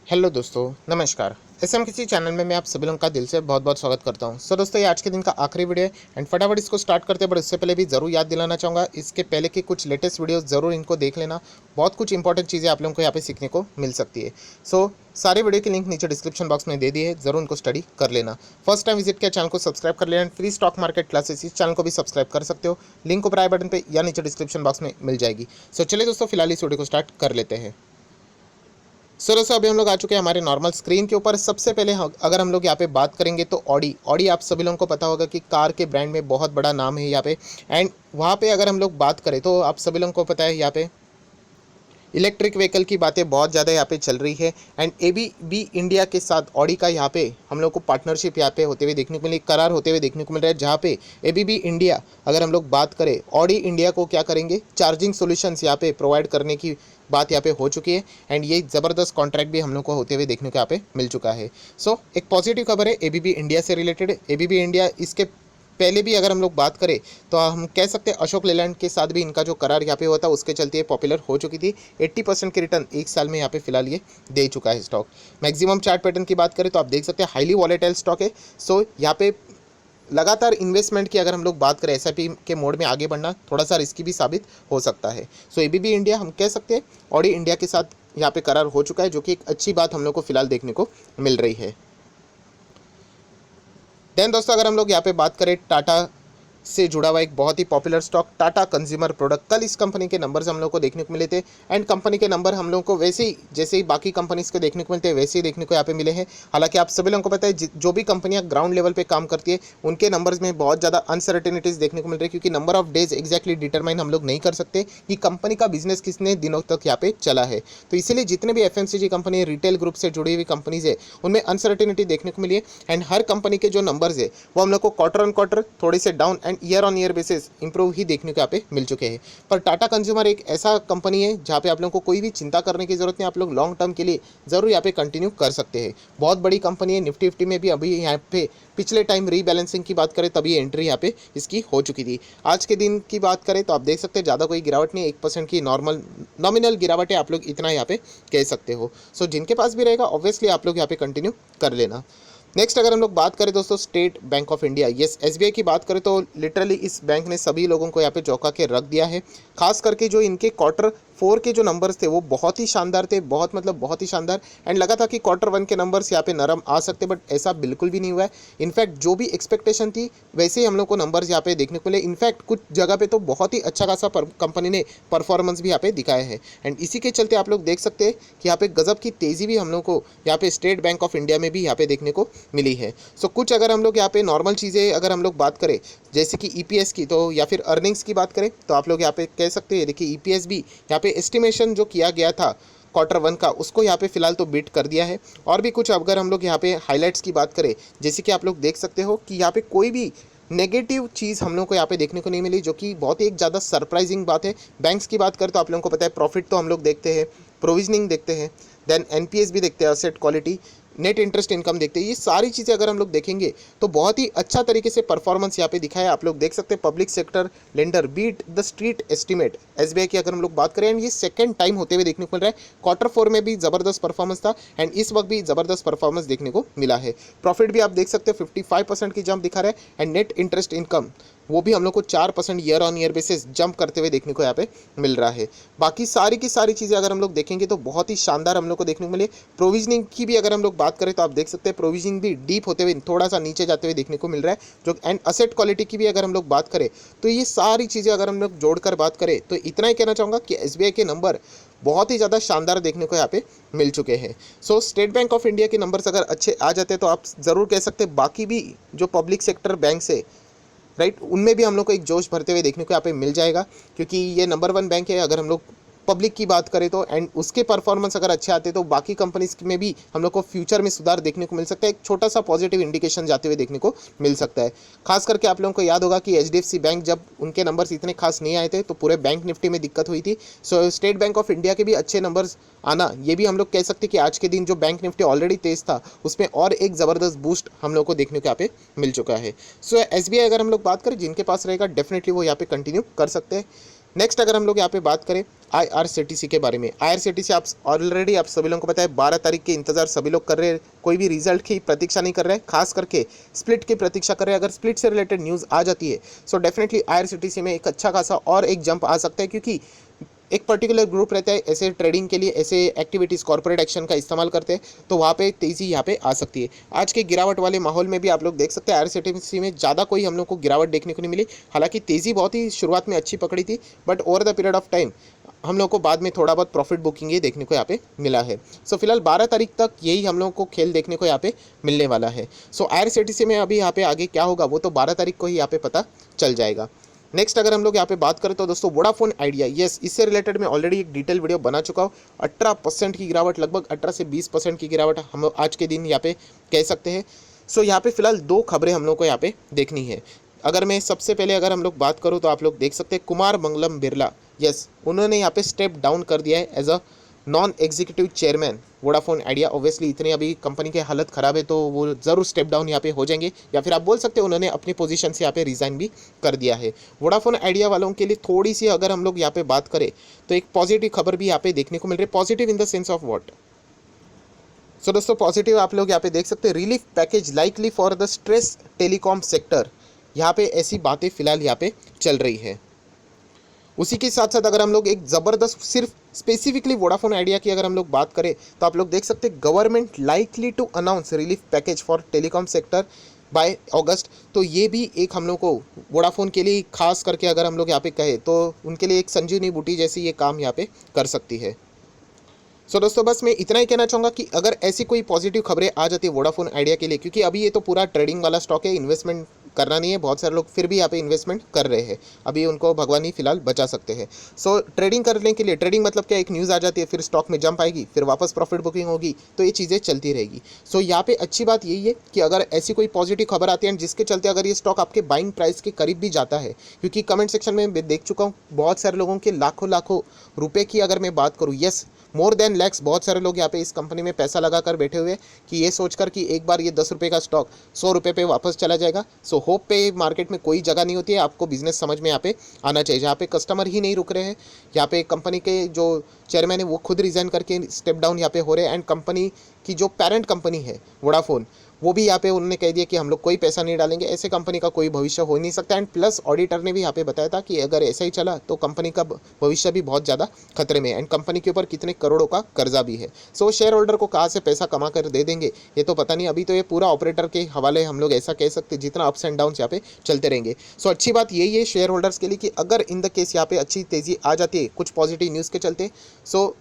Hello दोस्तों, नमस्कार। SM किसी चैनल में मैं आप सभी लोगों का दिल से बहुत बहुत स्वागत करता हूं। दोस्तों, ये आज के दिन का आखिरी वीडियो है एंड फटाफट इसको स्टार्ट करते हैं। बट इससे पहले भी ज़रूर याद दिलाना चाहूँगा, इसके पहले की कुछ लेटेस्ट वीडियोस ज़रूर इनको देख लेना। बहुत कुछ इंपॉर्टेंट चीज़ें आप लोगों को यहाँ पे सीखने को मिल सकती है। सारे वीडियो की लिंक नीचे डिस्क्रिप्शन बॉक्स में दे दी है, ज़रूर इनको स्टडी कर लेना। फर्स्ट टाइम विजिट किया चैनल को सब्सक्राइब कर लेना। फ्री स्टॉक मार्केट क्लासेस इस चैनल को भी सब्सक्राइब कर सकते हो, लिंक ऊपर आई बटन पर या नीचे डिस्क्रिप्शन बॉक्स में मिल जाएगी। चलिए दोस्तों, फिलहाल इस वीडियो को स्टार्ट कर लेते हैं। दोस्तों, अभी हम लोग आ चुके हैं हमारे नॉर्मल स्क्रीन के ऊपर। सबसे पहले अगर हम लोग यहाँ पे बात करेंगे तो ऑडी आप सभी लोगों को पता होगा कि कार के ब्रांड में बहुत बड़ा नाम है यहाँ पे। एंड वहाँ पे अगर हम लोग बात करें तो आप सभी लोगों को पता है यहाँ पे इलेक्ट्रिक व्हीकल की बातें बहुत ज़्यादा यहाँ पे चल रही है। एंड एबीबी इंडिया के साथ ऑडी का यहाँ पे हम लोग को पार्टनरशिप यहाँ पे होते हुए देखने को मिली, करार होते हुए देखने को मिल रहा है, जहाँ पे एबीबी इंडिया अगर हम लोग बात करें ऑडी इंडिया को क्या करेंगे, चार्जिंग सॉल्यूशंस यहाँ पे प्रोवाइड करने की बात यहाँ पे हो चुकी है। एंड ये ज़बरदस्त कॉन्ट्रैक्ट भी हम लोग को होते हुए देखने को यहाँ पे मिल चुका है। एक पॉजिटिव खबर है एबीबी इंडिया से रिलेटेड। एबीबी इंडिया इसके पहले भी अगर हम लोग बात करें तो हम कह सकते हैं अशोक लेलैंड के साथ भी इनका जो करार यहाँ पे हुआ था उसके चलते ये पॉपुलर हो चुकी थी। 80% की रिटर्न एक साल में यहाँ पे फिलहाल ये दे चुका है स्टॉक। मैक्सिमम चार्ट पैटर्न की बात करें तो आप देख सकते हैं हाईली वॉलेटाइल स्टॉक है। यहाँ पे लगातार इन्वेस्टमेंट की अगर हम लोग बात करें एसआईपी के मोड में आगे बढ़ना थोड़ा सा रिस्की भी साबित हो सकता है। एबीबी इंडिया हम कह सकते हैं ऑडी इंडिया के साथ यहाँ पे करार हो चुका है, जो कि एक अच्छी बात हम लोग को फिलहाल देखने को मिल रही है। देन दोस्तों, अगर हम लोग यहाँ पे बात करें टाटा से जुड़ा हुआ एक बहुत ही popular stock Tata consumer product, कल इस कंपनी के नंबर्स हम लोग को देखने को मिले थे। एंड कंपनी के नंबर हम लोग को वैसे ही जैसे ही बाकी कंपनीज के देखने को मिलते हैं वैसे ही देखने को यहाँ पे मिले हैं। हालांकि आप सभी लोगों को पता है जो भी कंपनियां ग्राउंड लेवल पे काम करती है उनके नंबर्स में बहुत ज़्यादा अनसर्टेनिटीज देखने को मिल रही है, क्योंकि number of days exactly determine हम लोग नहीं कर सकते कि कंपनी का बिजनेस कितने दिनों तक यहाँ पे चला है। तो इसीलिए जितने भी एफएमसीजी कंपनी रिटेल ग्रुप से जुड़ी हुई कंपनीज है उनमें अनसर्टेनिटी देखने को मिली है। एंड हर कंपनी के जो नंबर्स है वो हम लोग को क्वार्टर ऑन क्वार्टर थोड़े से down and year on year basis improve ही देखने को यहाँ पे मिल चुके हैं। पर टाटा कंज्यूमर एक ऐसा कंपनी है जहाँ पे आप लोगों को कोई भी चिंता करने की जरूरत नहीं, आप लोग लॉन्ग टर्म के लिए जरूर यहाँ पे कंटिन्यू कर सकते हैं। बहुत बड़ी कंपनी है, निफ्टी 50 में भी अभी यहाँ पे पिछले टाइम रीबैलेंसिंग की बात करें तभी एंट्री यहाँ पे इसकी हो चुकी थी। आज के दिन की बात करें तो आप देख सकते हैं ज़्यादा कोई गिरावट नहीं, 1% की नॉमिनल गिरावट है, आप लोग इतना यहाँ पे कह सकते हो। जिनके पास भी रहेगा ऑब्वियसली आप लोग यहाँ पे कंटिन्यू कर लेना। नेक्स्ट अगर हम लोग बात करें दोस्तों state bank of India, yes SBI की बात करें तो लिटरली इस बैंक ने सभी लोगों को यहाँ पे चौंका के रख दिया है। खास करके जो इनके क्वार्टर 4 के जो नंबर्स थे वो बहुत ही शानदार थे, बहुत ही शानदार। एंड लगा था कि क्वार्टर 1 के नंबर्स यहाँ पे नरम आ सकते, बट ऐसा बिल्कुल भी नहीं हुआ है। इनफैक्ट जो भी एक्सपेक्टेशन थी वैसे ही हम लोग को नंबर्स यहाँ पे देखने को मिले। इनफैक्ट कुछ जगह पे तो बहुत ही अच्छा खासा कंपनी ने परफॉर्मेंस भी यहाँ पे दिखाया है। एंड इसी के चलते आप लोग देख सकते हैं कि यहाँ पे गजब की तेज़ी भी हम लोग को यहाँ पे स्टेट बैंक ऑफ इंडिया में भी यहाँ पे देखने को मिली है। कुछ अगर हम लोग यहाँ पे नॉर्मल चीज़ें अगर हम लोग बात करें जैसे कि ईपीएस की तो या फिर अर्निंग्स की बात करें तो आप लोग यहाँ पे कह सकते हैं, देखिए ईपीएस भी यहाँ पे एस्टिमेशन जो किया गया था क्वार्टर 1 का उसको यहाँ पे फिलहाल तो बीट कर दिया है। और भी कुछ अगर हम लोग यहाँ पे हाईलाइट्स की बात करें जैसे कि आप लोग देख सकते हो कि यहाँ पे कोई भी नेगेटिव चीज़ हम लोग को यहाँ पे देखने को नहीं मिली, जो कि बहुत ही एक ज़्यादा सरप्राइजिंग बात है। बैंक्स की बात करें तो आप लोगों को पता है प्रॉफिट तो हम लोग देखते हैं, प्रोविजनिंग देखते हैं, देन एनपीएस भी देखते हैं, asset quality, net interest income देखते हैं। ये सारी चीज़ें अगर हम लोग देखेंगे तो बहुत ही अच्छा तरीके से परफॉर्मेंस यहाँ पे दिखा है। आप लोग देख सकते हैं public sector lender beat the street estimate, SBI की अगर हम लोग बात करें एंड ये सेकंड टाइम होते हुए देखने को मिल रहा है। क्वार्टर 4 में भी ज़बरदस्त परफॉर्मेंस था एंड इस वक्त भी ज़बरदस्त परफॉर्मेंस देखने को मिला है। प्रॉफिट भी आप देख सकते हो 55% की जंप दिखा रहा है एंड नेट इंटरेस्ट इनकम वो भी हम लोग को 4% year on year basis jump करते हुए देखने को यहाँ पे मिल रहा है। बाकी सारी की सारी चीज़ें अगर हम लोग देखेंगे तो बहुत ही शानदार हम लोग को देखने को मिले। प्रोविजनिंग की भी अगर हम लोग बात करें तो आप देख सकते हैं प्रोविजनिंग भी डीप होते हुए थोड़ा सा नीचे जाते हुए देखने को मिल रहा है। जो एंड असेट क्वालिटी की भी अगर हम लोग बात करें तो ये सारी चीज़ें अगर हम लोग जोड़कर बात करें तो इतना ही कहना चाहूँगा कि एसबीआई के नंबर बहुत ही ज़्यादा शानदार देखने को यहाँ पे मिल चुके हैं। स्टेट बैंक ऑफ इंडिया के नंबर्स अगर अच्छे आ जाते हैं तो आप ज़रूर कह सकते हैं बाकी भी जो पब्लिक सेक्टर बैंक से राइट उनमें भी हम लोग को एक जोश भरते हुए देखने को यहाँ पे मिल जाएगा, क्योंकि ये नंबर 1 बैंक है। अगर हम लोग पब्लिक की बात करें तो एंड उसके परफॉर्मेंस अगर अच्छे आते तो बाकी कंपनीज में भी हम लोग को फ्यूचर में सुधार देखने को मिल सकता है। एक छोटा सा पॉजिटिव इंडिकेशन जाते हुए देखने को मिल सकता है। खास करके आप लोगों को याद होगा कि एचडीएफसी बैंक जब उनके नंबर्स इतने खास नहीं आए थे तो पूरे बैंक निफ्टी में दिक्कत हुई थी। स्टेट बैंक ऑफ इंडिया के भी अच्छे नंबर्स आना, ये भी हम लोग कह सकते हैं कि आज के दिन जो बैंक निफ्टी ऑलरेडी तेज था उसमें और एक ज़बरदस्त बूस्ट हम लोग को देखने को यहाँ पे मिल चुका है। एसबीआई अगर हम लोग बात करें जिनके पास रहेगा डेफिनेटली वो यहाँ पे कंटिन्यू कर सकते हैं। नेक्स्ट अगर हम लोग यहाँ पे बात करें IRCTC के बारे में, IRCTC आप ऑलरेडी आप सभी लोगों को पता है 12 तारीख के इंतजार सभी लोग कर रहे हैं, कोई भी रिजल्ट की प्रतीक्षा नहीं कर रहे हैं, खास करके स्प्लिट की प्रतीक्षा कर रहे हैं। अगर स्प्लिट से रिलेटेड न्यूज़ आ जाती है सो डेफिनेटली IRCTC में एक अच्छा खासा और एक जंप आ सकता है, क्योंकि एक पर्टिकुलर ग्रुप रहता है ऐसे ट्रेडिंग के लिए, ऐसे एक्टिविटीज़ कॉर्पोरेट एक्शन का इस्तेमाल करते हैं, तो वहाँ पे तेज़ी यहाँ पे आ सकती है। आज के गिरावट वाले माहौल में भी आप लोग देख सकते हैं IRCTC में ज़्यादा कोई हम लोग को गिरावट देखने को नहीं मिली। हालांकि तेज़ी बहुत ही शुरुआत में अच्छी पकड़ी थी, but over the period of time हम लोग को बाद में थोड़ा बहुत प्रॉफिट बुकिंग ये देखने को यहाँ पे मिला है। सो फिलहाल 12 तारीख तक यही हम लोग को खेल देखने को यहाँ पे मिलने वाला है। सो IRCTC में अभी यहाँ पे आगे क्या होगा वो तो 12 तारीख को ही यहाँ पे पता चल जाएगा। नेक्स्ट अगर हम लोग यहाँ पे बात करें तो दोस्तों वोडाफोन आइडिया, यस इससे रिलेटेड मैं ऑलरेडी एक डिटेल वीडियो बना चुका हूँ। 18% की गिरावट, लगभग 18 से 20% की गिरावट हम आज के दिन यहाँ पे कह सकते हैं। सो यहाँ पे फिलहाल दो खबरें हम लोग को यहाँ पे देखनी है। अगर मैं सबसे पहले अगर हम लोग बात करूँ तो आप लोग देख सकते हैं कुमार मंगलम बिरला, यस उन्होंने यहाँ पे स्टेप डाउन कर दिया है as a non executive chairman Vodafone Idea. Obviously इतनी अभी कंपनी की हालत ख़राब है तो वो ज़रूर स्टेप डाउन यहाँ पे हो जाएंगे, या फिर आप बोल सकते हैं उन्होंने अपनी पोजीशन से यहाँ पे रिज़ाइन भी कर दिया है। वोडाफोन आइडिया वालों के लिए थोड़ी सी अगर हम लोग यहाँ पे बात करें तो एक पॉजिटिव खबर भी यहाँ पे देखने को मिल रही है। Positive in the sense of what? So दोस्तों पॉजिटिव आप लोग यहाँ पे देख सकते हैं, relief package likely for the stress telecom sector, यहाँ पे ऐसी बातें फिलहाल यहाँ पे चल रही है। उसी के साथ साथ अगर हम लोग एक ज़बरदस्त सिर्फ स्पेसिफिकली वोडाफोन आइडिया की अगर हम लोग बात करें तो आप लोग देख सकते हैं government likely to announce relief package for telecom sector by August. तो ये भी एक हम लोग को वोडाफोन के लिए खास करके अगर हम लोग यहाँ पे कहें तो उनके लिए एक संजीवनी बूटी जैसी ये काम यहाँ पे कर सकती है। सो दोस्तों बस मैं इतना ही कहना चाहूँगा कि अगर ऐसी कोई पॉजिटिव खबरें आ जाती है वोडाफोन आइडिया के लिए, क्योंकि अभी ये तो पूरा ट्रेडिंग वाला स्टॉक है, इन्वेस्टमेंट करना नहीं है, बहुत सारे लोग फिर भी यहाँ पे इन्वेस्टमेंट कर रहे हैं, अभी उनको भगवान ही फिलहाल बचा सकते हैं। सो ट्रेडिंग करने के लिए, ट्रेडिंग मतलब क्या, एक न्यूज़ आ जाती है फिर स्टॉक में जंप आएगी, फिर वापस प्रॉफिट बुकिंग होगी, तो ये चीज़ें चलती रहेगी। सो यहाँ पे अच्छी बात यही है कि अगर ऐसी कोई पॉजिटिव खबर आती है जिसके चलते अगर ये स्टॉक आपके बाइंग प्राइस के करीब भी जाता है, क्योंकि कमेंट सेक्शन में मैं देख चुका हूँ बहुत सारे लोगों के लाखों लाखों रुपए की अगर मैं बात करूँ, यस मोर देन लैक्स, बहुत सारे लोग यहाँ पे इस कंपनी में पैसा लगाकर बैठे हुए कि ये सोचकर कि एक बार ये 10 रुपये का स्टॉक 100 रुपये पे वापस चला जाएगा। सो होप पे मार्केट में कोई जगह नहीं होती है, आपको बिजनेस समझ में यहाँ पे आना चाहिए, जहाँ पे कस्टमर ही नहीं रुक रहे हैं, यहाँ पे कंपनी के जो चेयरमैन है वो खुद रिजाइन करके स्टेप डाउन यहाँ पे हो रहे हैं, एंड कंपनी की जो पेरेंट कंपनी है वोडाफोन वो भी यहाँ पे उन्होंने कह दिया कि हम लोग कोई पैसा नहीं डालेंगे, ऐसे कंपनी का कोई भविष्य हो नहीं सकता। एंड प्लस ऑडिटर ने भी यहाँ पे बताया था कि अगर ऐसा ही चला तो कंपनी का भविष्य भी बहुत ज़्यादा खतरे में है, एंड कंपनी के ऊपर कितने करोड़ों का कर्जा भी है। सो शेयर होल्डर को कहाँ से पैसा कमा कर दे देंगे ये तो पता नहीं, अभी तो ये पूरा ऑपरेटर के हवाले हम लोग ऐसा कह सकते, जितना अप्स एंड डाउन यहाँ पे चलते रहेंगे। सो अच्छी बात यही है शेयर होल्डर्स के लिए कि अगर इन द केस यहाँ पे अच्छी तेज़ी आ जाती है कुछ पॉजिटिव न्यूज़ के चलते, सो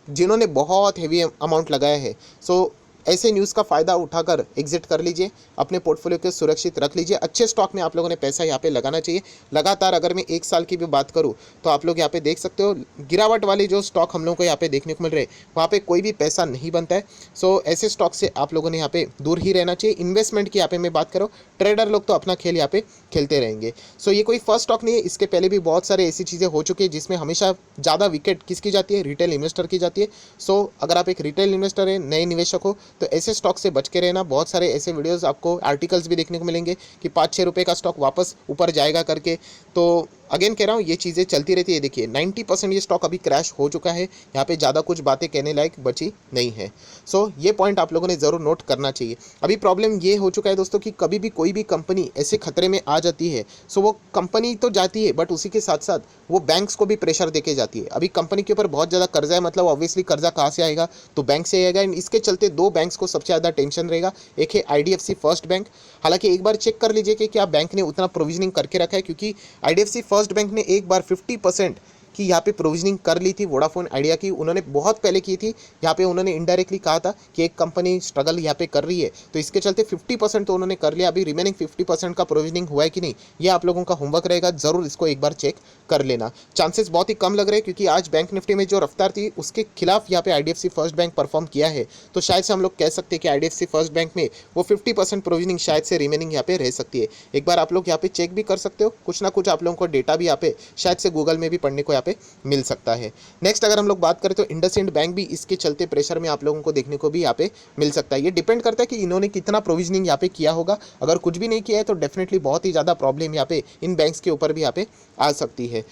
जिन्होंने बहुत हेवी अमाउंट लगाया है सो ऐसे न्यूज़ का फ़ायदा उठाकर एग्जिट कर लीजिए, अपने पोर्टफोलियो को सुरक्षित रख लीजिए। अच्छे स्टॉक में आप लोगों ने पैसा यहाँ पे लगाना चाहिए लगातार। अगर मैं 1 साल की भी बात करूँ तो आप लोग यहाँ पे देख सकते हो गिरावट वाले जो स्टॉक हम लोगों को यहाँ पे देखने को मिल रहे हैं वहाँ पे कोई भी पैसा नहीं बनता है। सो ऐसे स्टॉक से आप लोगों ने यहाँ पे दूर ही रहना चाहिए। इन्वेस्टमेंट की यहाँ पे मैं बात करूँ, ट्रेडर लोग तो अपना खेल यहाँ पे खेलते रहेंगे। सो ये कोई फर्स्ट स्टॉक नहीं है, इसके पहले भी बहुत सारे ऐसी चीज़ें हो चुकी है जिसमें हमेशा ज़्यादा विकेट किसकी जाती है, रिटेल इन्वेस्टर की जाती है। सो अगर आप एक रिटेल इन्वेस्टर है, नए निवेशक हो, तो ऐसे स्टॉक से बच के रहना। बहुत सारे ऐसे वीडियोस आपको आर्टिकल्स भी देखने को मिलेंगे कि 5-6 रुपये का स्टॉक वापस ऊपर जाएगा करके। तो अगेन कह रहा हूँ ये चीज़ें चलती रहती है। देखिए 90% ये स्टॉक अभी क्रैश हो चुका है, यहाँ पे ज़्यादा कुछ बातें कहने लायक बची नहीं है। सो ये पॉइंट आप लोगों ने ज़रूर नोट करना चाहिए। अभी प्रॉब्लम ये हो चुका है दोस्तों कि कभी भी कोई भी कंपनी ऐसे खतरे में आ जाती है, सो वो कंपनी तो जाती है बट उसी के साथ साथ वो बैंक्स को भी प्रेशर देके जाती है। अभी कंपनी के ऊपर बहुत ज़्यादा कर्जा है, मतलब ऑब्वियसली कर्जा कहाँ से आएगा, तो बैंक से आएगा। एंड इसके चलते 2 बैंक्स को सबसे ज़्यादा टेंशन रहेगा। एक है IDFC फर्स्ट बैंक, हालांकि एक बार चेक कर लीजिए कि क्या बैंक ने उतना प्रोविजनिंग करके रखा है, क्योंकि IDFC फर्स्ट बैंक ने एक बार 50% की यहाँ पे प्रोविजनिंग कर ली थी वोडाफोन आइडिया की। उन्होंने बहुत पहले की थी, यहाँ पे उन्होंने इनडायरेक्टली कहा था कि एक कंपनी स्ट्रगल यहाँ पे कर रही है, तो इसके चलते 50% तो उन्होंने कर लिया। अभी रिमेनिंग 50% का प्रोविजनिंग हुआ है कि नहीं, ये आप लोगों का होमवर्क रहेगा, ज़रूर इसको एक बार चेक कर लेना। चांसेस बहुत ही कम लग रहे हैं क्योंकि आज बैंक निफ्टी में जो रफ्तार थी उसके खिलाफ यहाँ पे IDFC फर्स्ट बैंक परफॉर्म किया है, तो शायद से हम लोग कह सकते हैं कि IDFC फर्स्ट बैंक में वो 50% प्रोविजनिंग शायद से रिमेनिंग यहाँ पे रह सकती है। एक बार आप लोग यहाँ पे चेक भी कर सकते हो, कुछ ना कुछ आप लोगों को डेटा भी यहाँ पे शायद से गूगल में भी पढ़ने को यहाँ पे मिल सकता है। नेक्स्ट अगर हम लोग बात करें तो इंडसइंड बैंक भी इसके चलते प्रेशर में आप लोगों को देखने को भी यहाँ पे मिल सकता है। ये डिपेंड करता है कि इन्होंने कितना प्रोविजनिंग यहाँ पे किया होगा। अगर कुछ भी नहीं किया है तो डेफिनेटली बहुत ही ज़्यादा प्रॉब्लम यहाँ पे इन बैंक्स के ऊपर भी यहाँ पे आ सकती है।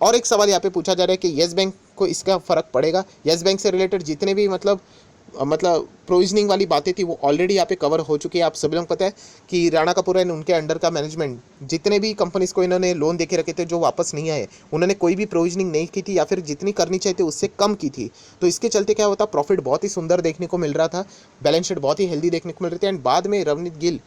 और एक सवाल यहाँ पे पूछा जा रहा है कि येस बैंक को इसका फ़र्क पड़ेगा। येस बैंक से रिलेटेड जितने भी मतलब प्रोविजनिंग वाली बातें थी वो ऑलरेडी यहाँ पे कवर हो चुकी है। आप सभी लोगों को पता है कि राणा कपूर एंड उनके अंडर का मैनेजमेंट जितने भी कंपनीज को इन्होंने लोन दे के रखे थे जो वापस नहीं आए, उन्होंने कोई भी प्रोविजनिंग नहीं की थी या फिर जितनी करनी चाहिए थी उससे कम की थी। तो इसके चलते क्या होता, प्रॉफिट बहुत ही सुंदर देखने को मिल रहा था, बैलेंस शीट बहुत ही हेल्दी देखने को मिल रही थी। एंड बाद में रवनीत गिल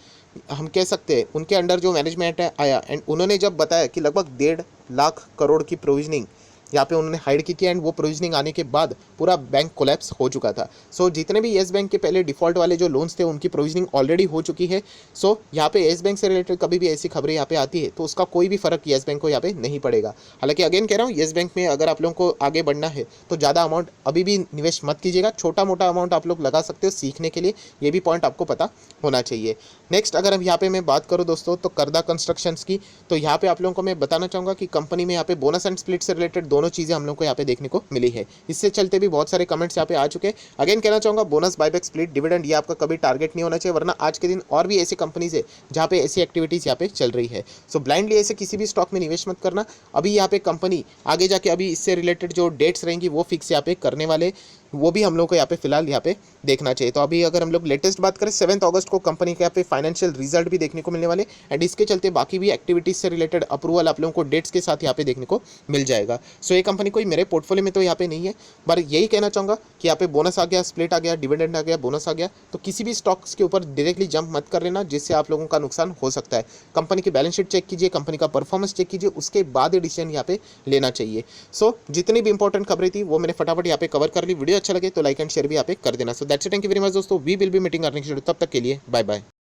हम कह सकते हैं उनके अंडर जो मैनेजमेंट है आया एंड उन्होंने जब बताया कि लगभग 1.5 लाख करोड़ की प्रोविजनिंग यहाँ पे उन्होंने हाइड की थी एंड वो प्रोविजनिंग आने के बाद पूरा बैंक कोलैप्स हो चुका था। सो जितने भी येस बैंक के पहले डिफ़ॉल्ट वाले जो लोन्स थे उनकी प्रोविजनिंग ऑलरेडी हो चुकी है। सो यहाँ पे येस बैंक से रिलेटेड कभी भी ऐसी खबरें यहाँ पे आती है तो उसका कोई भी फर्क येस बैंक को यहाँ पे नहीं पड़ेगा। हालांकि अगेन कह रहा हूँ, येस बैंक में अगर आप लोगों को आगे बढ़ना है तो ज़्यादा अमाउंट अभी भी निवेश मत कीजिएगा, छोटा मोटा अमाउंट आप लोग लगा सकते हो सीखने के लिए, ये भी पॉइंट आपको पता होना चाहिए। नेक्स्ट अगर हम यहाँ पे मैं बात करूँ दोस्तों तो करदा कंस्ट्रक्शंस की, तो यहाँ पे आप लोगों को मैं बताना चाहूँगा कि कंपनी में यहाँ पे बोनस एंड स्प्लिट से रिलेटेड दोनों चीज़ें हम लोग को यहाँ पे देखने को मिली है। इससे चलते भी बहुत सारे कमेंट्स यहाँ पे आ चुके हैं। अगेन कहना चाहूँगा, बोनस बायबैक स्प्लिट डिविडेंड ये आपका कभी टारगेट नहीं होना चाहिए, वरना आज के दिन और भी ऐसी कंपनीज है जहाँ पे ऐसी एक्टिविटीज़ यहाँ पे चल रही है। सो ब्लाइंडली ऐसे किसी भी स्टॉक में निवेश मत करना। अभी यहाँ पे कंपनी आगे जाके अभी इससे रिलेटेड जो डेट्स रहेंगी वो फिक्स यहाँ पे करने वाले, वो भी हम लोग को यहाँ पे फिलहाल यहाँ पे देखना चाहिए। तो अभी अगर हम लोग लेटेस्ट बात करें 7 अगस्त को कंपनी के यहाँ पे फाइनेंशियल रिजल्ट भी देखने को मिलने वाले एंड इसके चलते बाकी भी एक्टिविटीज से रिलेटेड अप्रूवल आप लोगों को डेट्स के साथ यहाँ पे देखने को मिल जाएगा। सो ये कंपनी कोई मेरे पोर्टफोलियो में तो यहाँ पे नहीं है, पर यही कहना चाहूँगा कि यहाँ पे बोनस आ गया, स्प्लिट आ गया, डिविडेंड आ गया, बोनस आ गया, तो किसी भी स्टॉक्स के ऊपर डायरेक्टली जंप मत कर लेना जिससे आप लोगों का नुकसान हो सकता है। कंपनी की बैलेंस शीट चेक कीजिए, कंपनी का परफॉर्मेंस चेक कीजिए, उसके बाद ही डिसीजन यहाँ पे लेना चाहिए। सो जितनी भी इंपॉर्टेंट खबरें थी वो मैंने फटाफट यहाँ पे कवर कर ली। वीडियो अच्छा लगे तो लाइक एंड शेयर भी यहाँ पे कर देना। So that's it, thank you very much दोस्तों, we will be meeting earning, तब तक के लिए बाय बाय।